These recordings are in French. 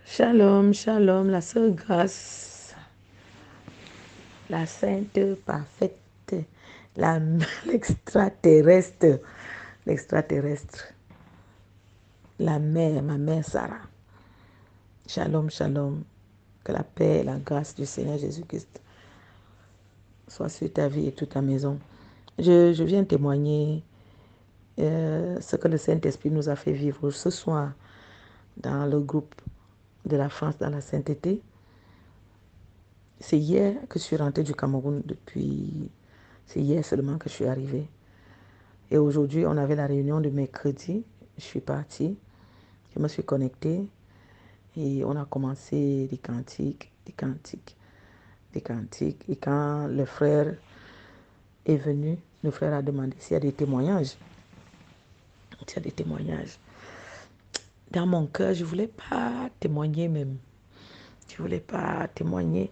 Shalom, shalom, la sœur Grâce, la sainte parfaite, la l'extraterrestre, l'extraterrestre, la mère, ma mère Sarah. Shalom, shalom, que la paix et la grâce du Seigneur Jésus-Christ soient sur ta vie et toute ta maison. Je viens témoigner ce que le Saint-Esprit nous a fait vivre ce soir dans le groupe de la France dans la sainteté. C'est hier que je suis rentrée du Cameroun depuis... C'est hier seulement que je suis arrivée. Et aujourd'hui, on avait la réunion de mercredi. Je suis partie. Je me suis connectée. Et on a commencé des cantiques, des cantiques, des cantiques. Et quand le frère est venu, le frère a demandé s'il y a des témoignages. S'il y a des témoignages. Dans mon cœur, je ne voulais pas témoigner même. Je ne voulais pas témoigner.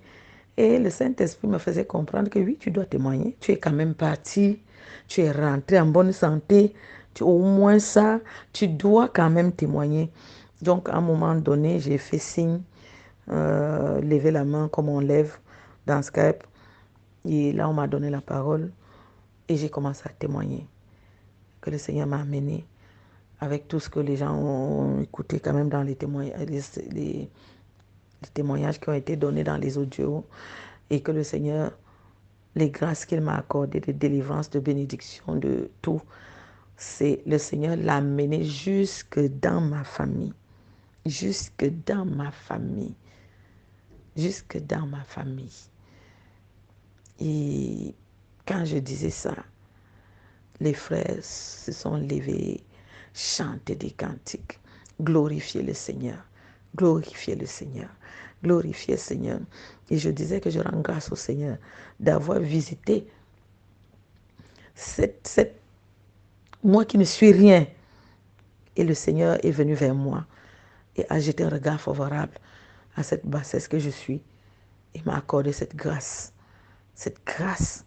Et le Saint-Esprit me faisait comprendre que oui, tu dois témoigner. Tu es quand même parti. Tu es rentré en bonne santé. Au moins ça, tu dois quand même témoigner. Donc, à un moment donné, j'ai fait signe, lever la main comme on lève dans Skype. Et là, on m'a donné la parole. Et j'ai commencé à témoigner. Que le Seigneur m'a amené avec tout ce que les gens ont écouté quand même dans les témoignages, les témoignages qui ont été donnés dans les audios. Et que le Seigneur, les grâces qu'il m'a accordées de délivrance, de bénédiction, de tout, c'est le Seigneur l'a amené jusque dans ma famille. Jusque dans ma famille. Jusque dans ma famille. Et quand je disais ça, les frères se sont levés, chantaient des cantiques, glorifier le Seigneur, glorifier le Seigneur, glorifier le Seigneur. Et je disais que je rends grâce au Seigneur d'avoir visité moi qui ne suis rien. Et le Seigneur est venu vers moi et a jeté un regard favorable à cette bassesse que je suis. Il m'a accordé cette grâce. Cette grâce.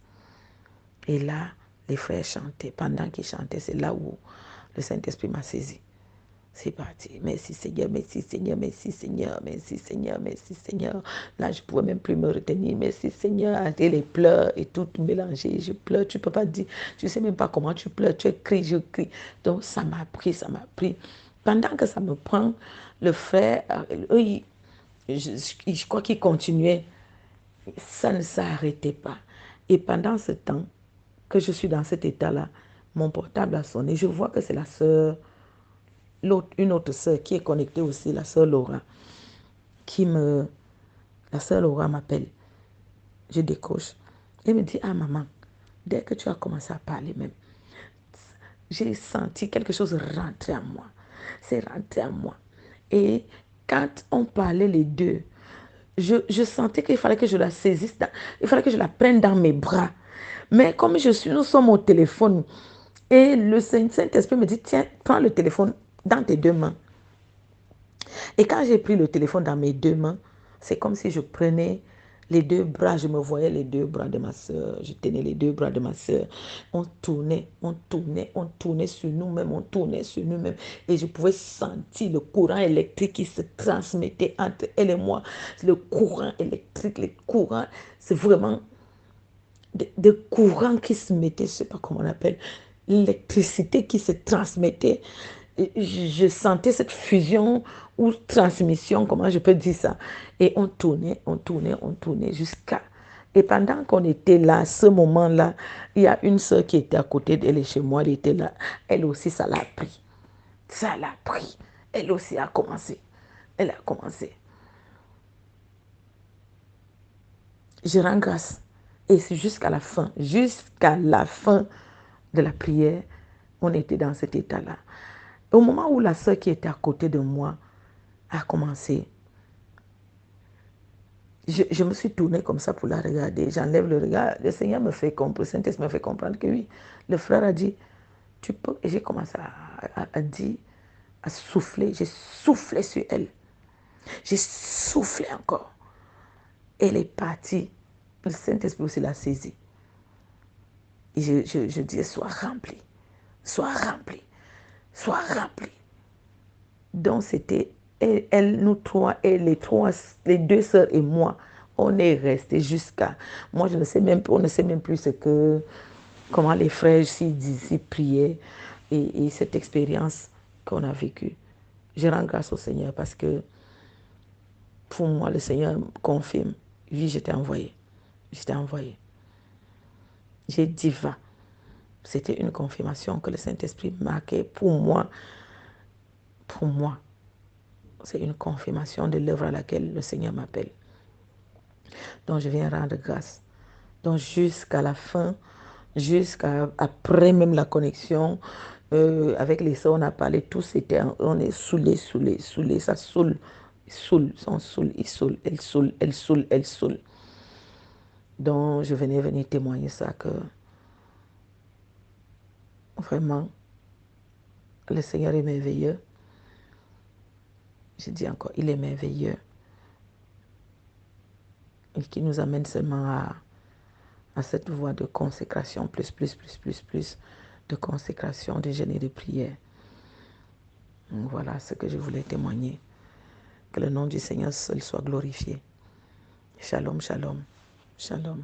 Et là, les frères chantaient. Pendant qu'ils chantaient, c'est là où le Saint-Esprit m'a saisi. C'est parti. Merci Seigneur, merci Seigneur, merci Seigneur, merci Seigneur, merci Seigneur. Là, je ne pouvais même plus me retenir. Merci Seigneur. Et les pleurs et tout mélangé. Je pleure. Tu ne peux pas dire. Tu ne sais même pas comment tu pleures. Tu cries, je crie. Donc, ça m'a pris, ça m'a pris. Pendant que ça me prend, le frère, eux, je crois qu'il continuait. Ça ne s'arrêtait pas. Et pendant ce temps que je suis dans cet état-là, mon portable a sonné. Je vois que c'est la sœur, une autre sœur qui est connectée aussi, la sœur Laura, la sœur Laura m'appelle. Je décroche. Elle me dit, ah maman, dès que tu as commencé à parler même, j'ai senti quelque chose rentrer en moi. C'est rentré en moi. Et quand on parlait les deux, je sentais qu'il fallait que je la saisisse, il fallait que je la prenne dans mes bras. Mais comme nous sommes au téléphone, et le Saint-Esprit me dit, tiens, prends le téléphone dans tes deux mains. Et quand j'ai pris le téléphone dans mes deux mains, c'est comme si je prenais les deux bras, je me voyais les deux bras de ma soeur, je tenais les deux bras de ma soeur. On tournait, on tournait, on tournait sur nous-mêmes, on tournait sur nous-mêmes. Et je pouvais sentir le courant électrique qui se transmettait entre elle et moi. Le courant électrique, les courants, c'est vraiment des courants qui se mettaient, je ne sais pas comment on appelle, l'électricité qui se transmettait. Je sentais cette fusion ou transmission, comment je peux dire ça. Et on tournait, on tournait, on tournait jusqu'à... Et pendant qu'on était là, ce moment-là, il y a une soeur qui était à côté d'elle et chez moi, elle était là. Elle aussi, ça l'a pris. Ça l'a pris. Elle aussi a commencé. Elle a commencé. Je rends grâce. Et c'est jusqu'à la fin de la prière, on était dans cet état-là. Au moment où la sœur qui était à côté de moi a commencé, je me suis tournée comme ça pour la regarder. J'enlève le regard. Le Seigneur me fait comprendre, le Saint-Esprit me fait comprendre que oui. Le frère a dit, tu peux. Et j'ai commencé à dire, à souffler. J'ai soufflé sur elle. J'ai soufflé encore. Elle est partie. Le Saint-Esprit aussi l'a saisie. Et je disais, sois rempli, sois rempli, sois rempli. Donc c'était Et elle, nous trois, et les deux sœurs et moi, on est restés jusqu'à... Moi, je ne sais même, on ne sait même plus comment les frères s'y priaient et cette expérience qu'on a vécue. Je rends grâce au Seigneur parce que pour moi, le Seigneur confirme. Oui, j'étais envoyé. J'étais envoyé. J'ai dit va. C'était une confirmation que le Saint-Esprit marquait pour moi. Pour moi, c'est une confirmation de l'œuvre à laquelle le Seigneur m'appelle. Donc, je viens rendre grâce. Donc, jusqu'à la fin, jusqu'à après même la connexion, avec les sœurs, on a parlé, tous étaient, on est saoulés, ça saoule, on saoule, il saoule, elle saoule, elle saoule, elle saoule. Donc, je venais venir témoigner ça que vraiment, le Seigneur est merveilleux. Je dis encore, il est merveilleux. Et qui nous amène seulement à cette voie de consécration, plus de consécration, de jeûne et de prière. Donc, voilà ce que je voulais témoigner. Que le nom du Seigneur seul soit glorifié. Shalom, shalom, shalom.